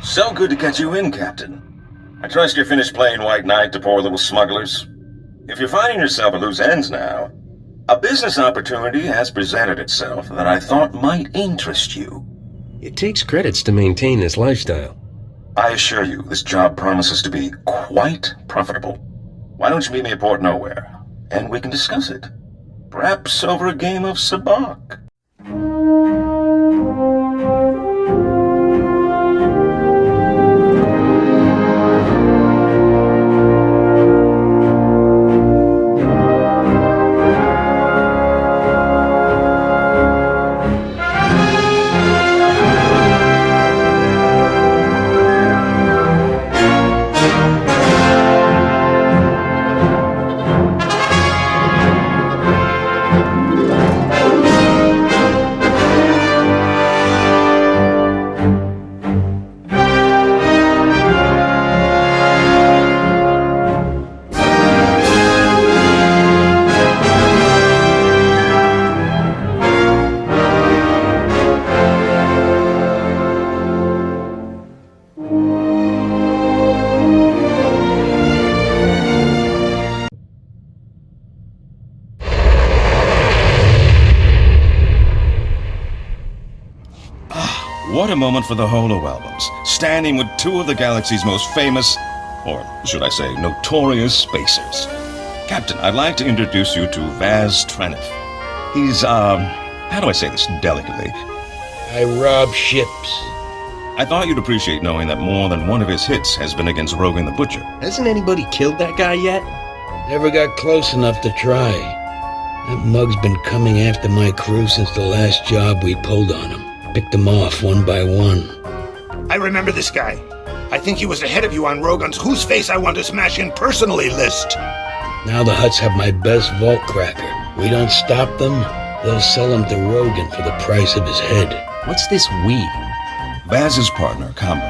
So good to catch you in, Captain. I trust you're finished playing White Knight to poor little smugglers. If you're finding yourself at loose ends now, a business opportunity has presented itself that I thought might interest you. It takes credits to maintain this lifestyle. I assure you, this job promises to be quite profitable. Why don't you meet me at Port Nowhere, and we can discuss it. Perhaps over a game of sabacc. What a moment for the Holo albums, standing with two of the galaxy's most famous, or should I say, notorious spacers. Captain, I'd like to introduce you to Vaz Treniff. He's, how do I say this delicately? I rob ships. I thought you'd appreciate knowing that more than one of his hits has been against Rogan the Butcher. Hasn't anybody killed that guy yet? Never got close enough to try. That mug's been coming after my crew since the last job we pulled on him. Picked them off one by one. I remember this guy. I think he was ahead of you on Rogan's Whose Face I Want to Smash In personally list. Now the Hutts have my best vault cracker. We don't stop them, they'll sell him to Rogan for the price of his head. What's this we? Vaz's partner, Combo,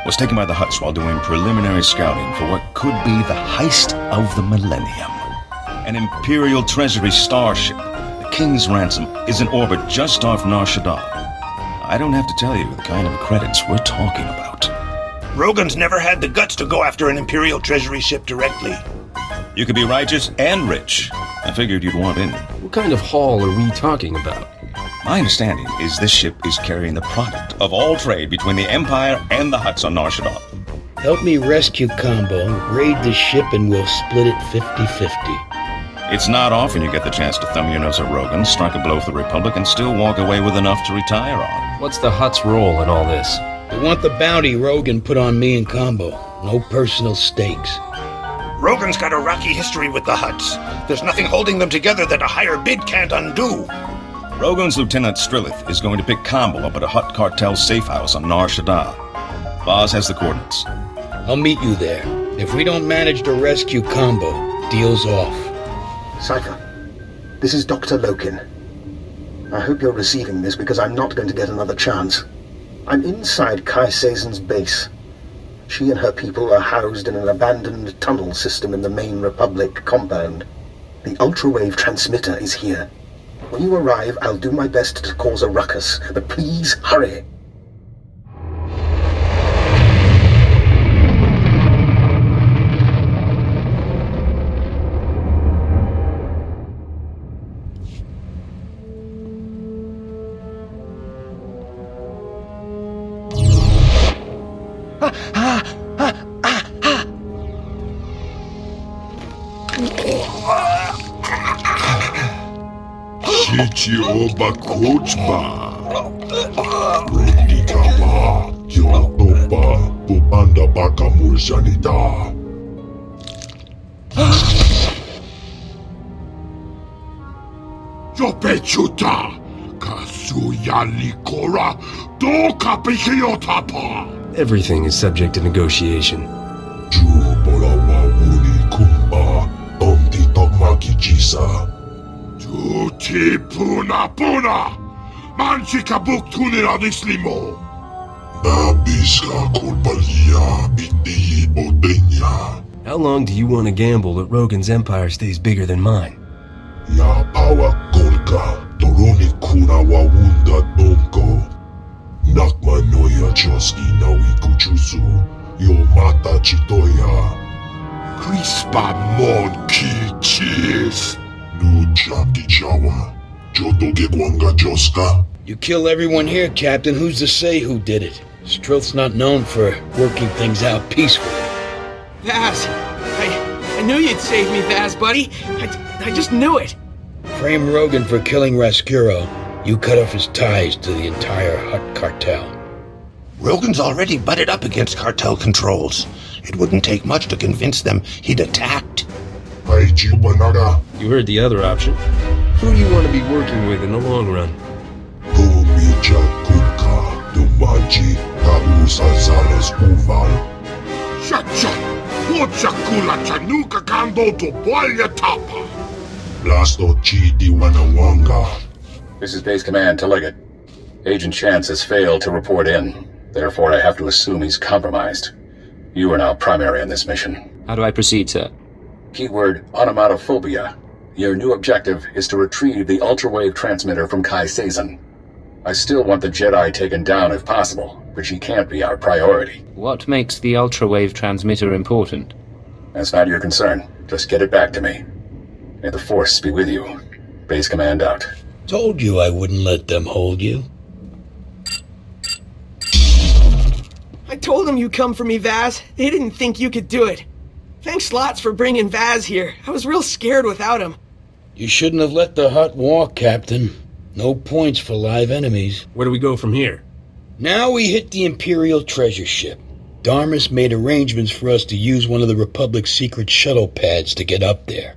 was taken by the Hutts while doing preliminary scouting for what could be the heist of the millennium. An Imperial Treasury starship, the King's Ransom, is in orbit just off Nar Shaddaa. I don't have to tell you the kind of credits we're talking about. Rogan's never had the guts to go after an Imperial Treasury ship directly. You could be righteous and rich. I figured you'd want in. What kind of haul are we talking about? My understanding is this ship is carrying the product of all trade between the Empire and the Hutts on Nar Shaddaa. Help me rescue Combo, raid the ship, and we'll split it 50-50. It's not often you get the chance to thumb your nose at Rogan, strike a blow for the Republic, and still walk away with enough to retire on. What's the Hutt's role in all this? I want the bounty Rogan put on me and Combo. No personal stakes. Rogan's got a rocky history with the Hutts. There's nothing holding them together that a higher bid can't undo. Rogan's Lieutenant Strillith is going to pick Combo up at a Hutt cartel safe house on Nar Shaddaa. Vaz has the coordinates. I'll meet you there. If we don't manage to rescue Combo, deal's off. Cypher, this is Dr. Lokin. I hope you're receiving this because I'm not going to get another chance. I'm inside Kai Sazon's base. She and her people are housed in an abandoned tunnel system in the main Republic compound. The ultra-wave transmitter is here. When you arrive, I'll do my best to cause a ruckus, but please hurry. Shichioba Kochba Rodikaba Kyotoba Bubanda Baka Murjanita Jopechuta Kasuya Likora Doka Pikiotapa. Everything is subject to negotiation. Jubolawa Uni Kumba Omti Tokmaki Jisa Tuti Puna Puna Manchika Buktunira Dislimo Nabiska Kulpalia Biti Bodenya. How long do you want to gamble that Rogan's empire stays bigger than mine? Ya Pawa Kolka Toroni Kuna Wawunda Donko Nakma noya choski nawi kuchuzu. Yo mata chitoya. Crispa mon ki cheese. No jaki jawa. Jodoge gwanga joska. You kill everyone here, Captain. Who's to say who did it? Strelth's not known for working things out peacefully. Vaz! I knew you'd save me, Vaz, buddy. I just knew it. Frame Rogan for killing Rascuro. You cut off his ties to the entire Hutt cartel. Rogan's already butted up against cartel controls. It wouldn't take much to convince them he'd attacked. Haiji banaga. You heard the other option. Who do you want to be working with in the long run? Domija kuka. Domaji. Tabusa zales uval. Chacha. Pocha kula chanuka kando to boya tapa. Blasto chi diwanawanga. This is Base Command to Leggett. Agent Chance has failed to report in. Therefore, I have to assume he's compromised. You are now primary on this mission. How do I proceed, sir? Keyword, onomatophobia. Your new objective is to retrieve the ultrawave transmitter from Kai Sazin. I still want the Jedi taken down if possible, but she can't be our priority. What makes the ultrawave transmitter important? That's not your concern. Just get it back to me. May the Force be with you. Base Command out. Told you I wouldn't let them hold you. I told them you'd come for me, Vaz. They didn't think you could do it. Thanks lots for bringing Vaz here. I was real scared without him. You shouldn't have let the Hutt walk, Captain. No points for live enemies. Where do we go from here? Now we hit the Imperial treasure ship. Darmus made arrangements for us to use one of the Republic's secret shuttle pads to get up there.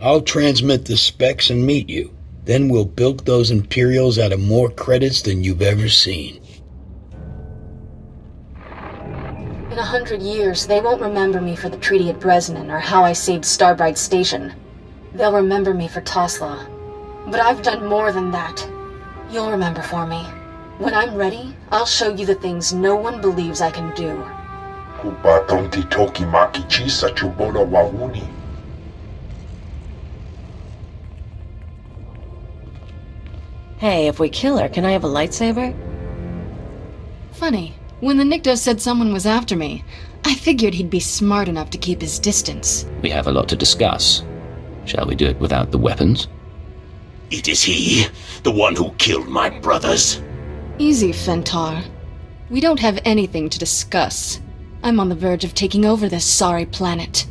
I'll transmit the specs and meet you. Then we'll bilk those Imperials out of more credits than you've ever seen. In 100 years, they won't remember me for the treaty at Bresnan or how I saved Starbright Station. They'll remember me for Tosla. But I've done more than that. You'll remember for me. When I'm ready, I'll show you the things no one believes I can do. Kupa tonti toki maki chisa chubola wawuni. Hey, if we kill her, can I have a lightsaber? Funny. When the Nikto said someone was after me, I figured he'd be smart enough to keep his distance. We have a lot to discuss. Shall we do it without the weapons? It is he, the one who killed my brothers. Easy, Fentar. We don't have anything to discuss. I'm on the verge of taking over this sorry planet.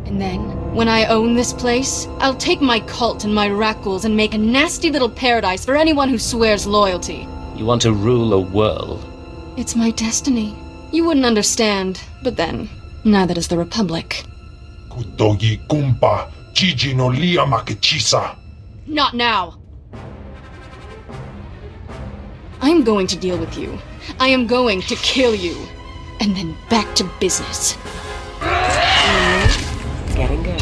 And then, when I own this place, I'll take my cult and my Rakghouls and make a nasty little paradise for anyone who swears loyalty. You want to rule a world? It's my destiny. You wouldn't understand, but then, neither does the Republic. Kutogi kumpa, Gigi no lia makechisa. Not now! I'm going to deal with you. I am going to kill you. And then back to business. Getting good.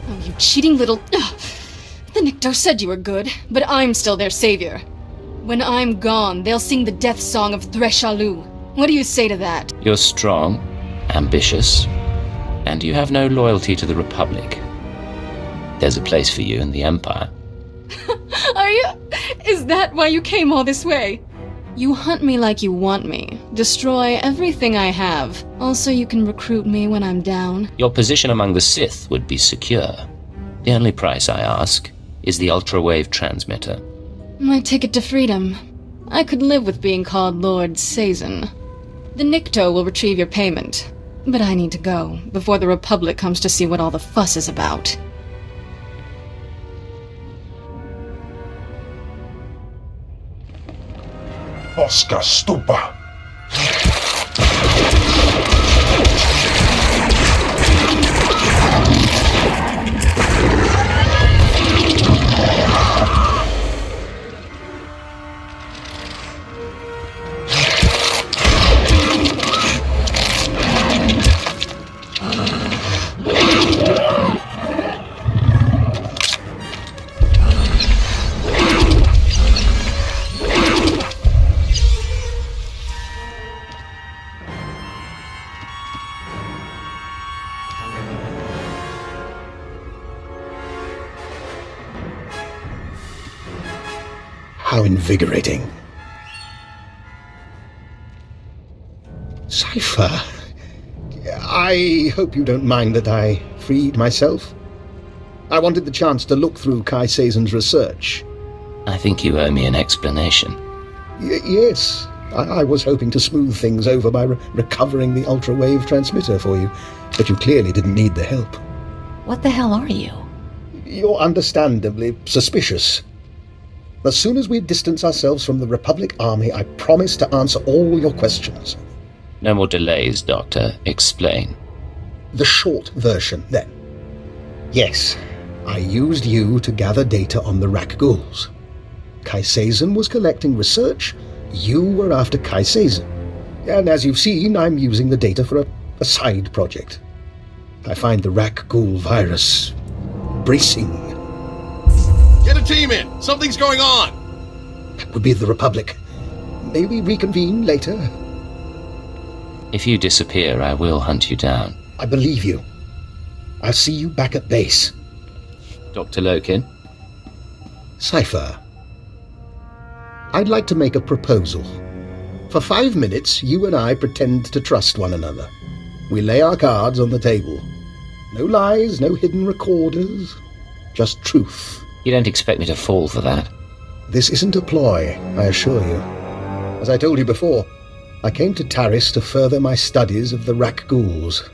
Oh, you cheating little... The Nikto said you were good, but I'm still their savior. When I'm gone, they'll sing the death song of Threshalu. What do you say to that? You're strong, ambitious, and you have no loyalty to the Republic. There's a place for you in the Empire. Are you... Is that why you came all this way? You hunt me like you want me. Destroy everything I have. Also, you can recruit me when I'm down. Your position among the Sith would be secure. The only price I ask is the ultrawave transmitter. My ticket to freedom. I could live with being called Lord Sazin. The Nikto will retrieve your payment. But I need to go, before the Republic comes to see what all the fuss is about. Oscar stupa. How invigorating. Cypher, I hope you don't mind that I freed myself. I wanted the chance to look through Kai Seizen's research. I think you owe me an explanation. Yes, I was hoping to smooth things over by recovering the ultra-wave transmitter for you, but you clearly didn't need the help. What the hell are you? You're understandably suspicious. As soon as we distance ourselves from the Republic Army, I promise to answer all your questions. No more delays, Doctor. Explain. The short version, then. Yes, I used you to gather data on the Rak Ghouls. Kai Seizen was collecting research, you were after Kai Seizen. And as you've seen, I'm using the data for a side project. I find the Rak Ghoul virus bracing. Get a team in! Something's going on! That would be the Republic. May we reconvene later? If you disappear, I will hunt you down. I believe you. I'll see you back at base. Dr. Lokin? Cypher, I'd like to make a proposal. For 5 minutes, you and I pretend to trust one another. We lay our cards on the table. No lies, no hidden recorders, just truth. You don't expect me to fall for that? This isn't a ploy, I assure you. As I told you before, I came to Taris to further my studies of the Rak Ghouls.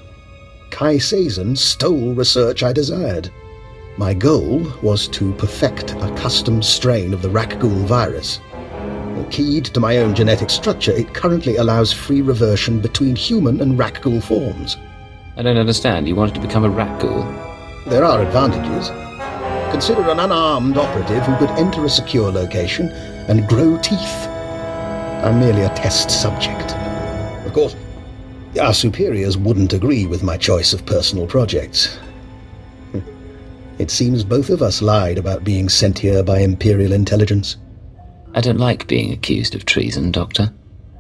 Kai Seizen stole research I desired. My goal was to perfect a custom strain of the Rak Ghoul virus. Keyed to my own genetic structure, it currently allows free reversion between human and Rak Ghoul forms. I don't understand. You wanted to become a Rak Ghoul? There are advantages. Consider an unarmed operative who could enter a secure location and grow teeth. I'm merely a test subject. Of course, our superiors wouldn't agree with my choice of personal projects. It seems both of us lied about being sent here by Imperial intelligence. I don't like being accused of treason, Doctor.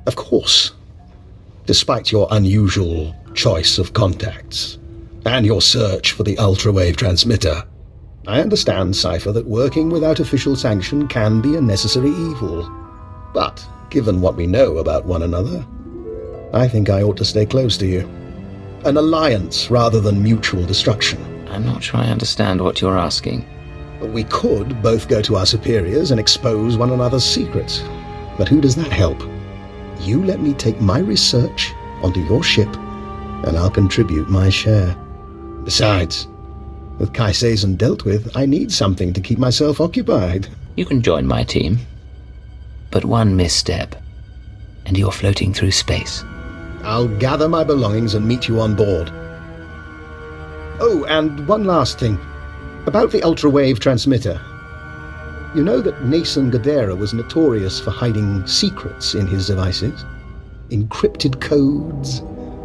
Of course. Despite your unusual choice of contacts, and your search for the ultra-wave transmitter, I understand, Cypher, that working without official sanction can be a necessary evil. But, given what we know about one another, I think I ought to stay close to you. An alliance rather than mutual destruction. I'm not sure I understand what you're asking. We could both go to our superiors and expose one another's secrets. But who does that help? You let me take my research onto your ship, and I'll contribute my share. Besides, with Kai Seizen dealt with, I need something to keep myself occupied. You can join my team. But one misstep, and you're floating through space. I'll gather my belongings and meet you on board. Oh, and one last thing. About the ultra-wave transmitter. You know that Nason Gadera was notorious for hiding secrets in his devices? Encrypted codes,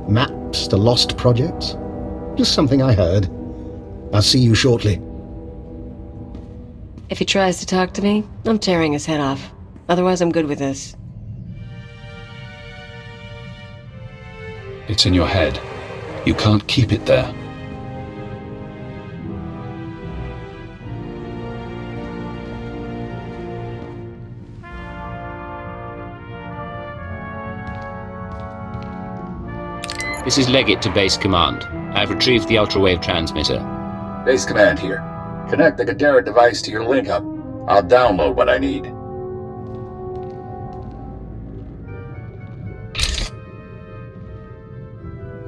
maps to lost projects? Just something I heard. I'll see you shortly. If he tries to talk to me, I'm tearing his head off. Otherwise, I'm good with this. It's in your head. You can't keep it there. This is Leggett to Base Command. I've retrieved the ultra-wave transmitter. Base Command here. Connect the Gadara device to your link-up. I'll download what I need.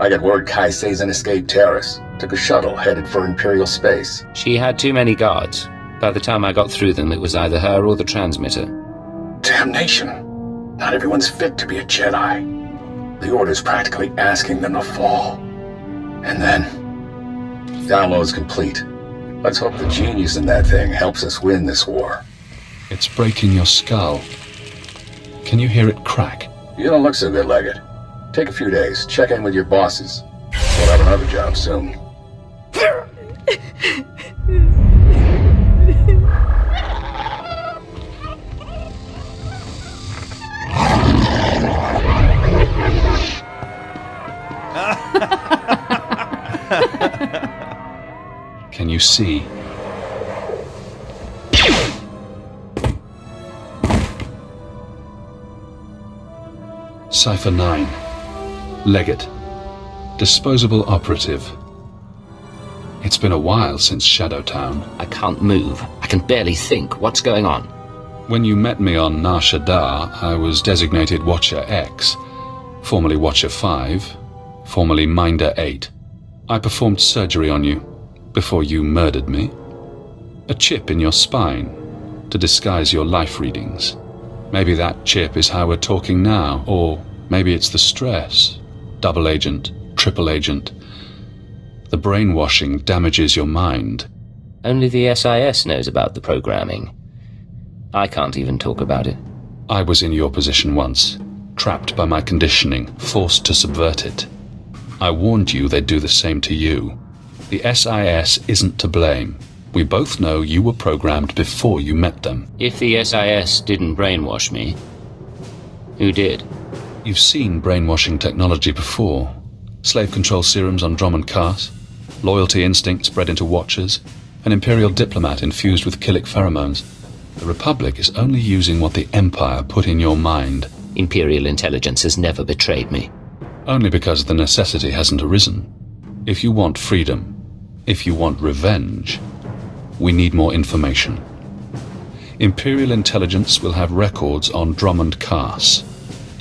I got word Kai Seizen escaped Taris. Took a shuttle headed for Imperial space. She had too many guards. By the time I got through them, it was either her or the transmitter. Damnation! Not everyone's fit to be a Jedi. The Order's practically asking them to fall. And then... download's complete. Let's hope the genius in that thing helps us win this war. It's breaking your skull. Can you hear it crack? You don't look so good, Leggett. Take a few days, check in with your bosses. We'll have another job soon. Can you see? Cypher 9. Leggett. Disposable operative. It's been a while since Shadowtown. I can't move. I can barely think. What's going on? When you met me on Nar Shaddaa, I was designated Watcher X, formerly Watcher 5, formerly Minder 8. I performed surgery on you before you murdered me. A chip in your spine to disguise your life readings. Maybe that chip is how we're talking now, or maybe it's the stress. Double agent, triple agent. The brainwashing damages your mind. Only the SIS knows about the programming. I can't even talk about it. I was in your position once, trapped by my conditioning, forced to subvert it. I warned you they'd do the same to you. The SIS isn't to blame. We both know you were programmed before you met them. If the SIS didn't brainwash me, who did? You've seen brainwashing technology before. Slave control serums on Drummond Cass, loyalty instinct spread into Watchers, an Imperial diplomat infused with killic pheromones. The Republic is only using what the Empire put in your mind. Imperial intelligence has never betrayed me. Only because the necessity hasn't arisen. If you want freedom, if you want revenge, we need more information. Imperial intelligence will have records on Drummond Cass.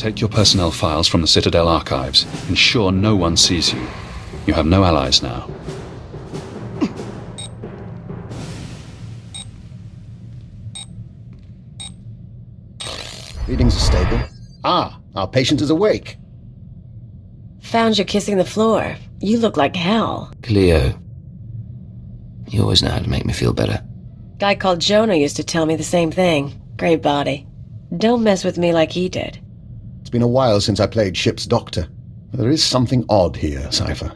Take your personnel files from the Citadel archives. Ensure no one sees you. You have no allies now. Readings are stable. Ah, our patient is awake. Found you kissing the floor. You look like hell. Cleo. You always know how to make me feel better. Guy called Jonah used to tell me the same thing. Great body. Don't mess with me like he did. It's been a while since I played ship's doctor. There is something odd here, Cypher.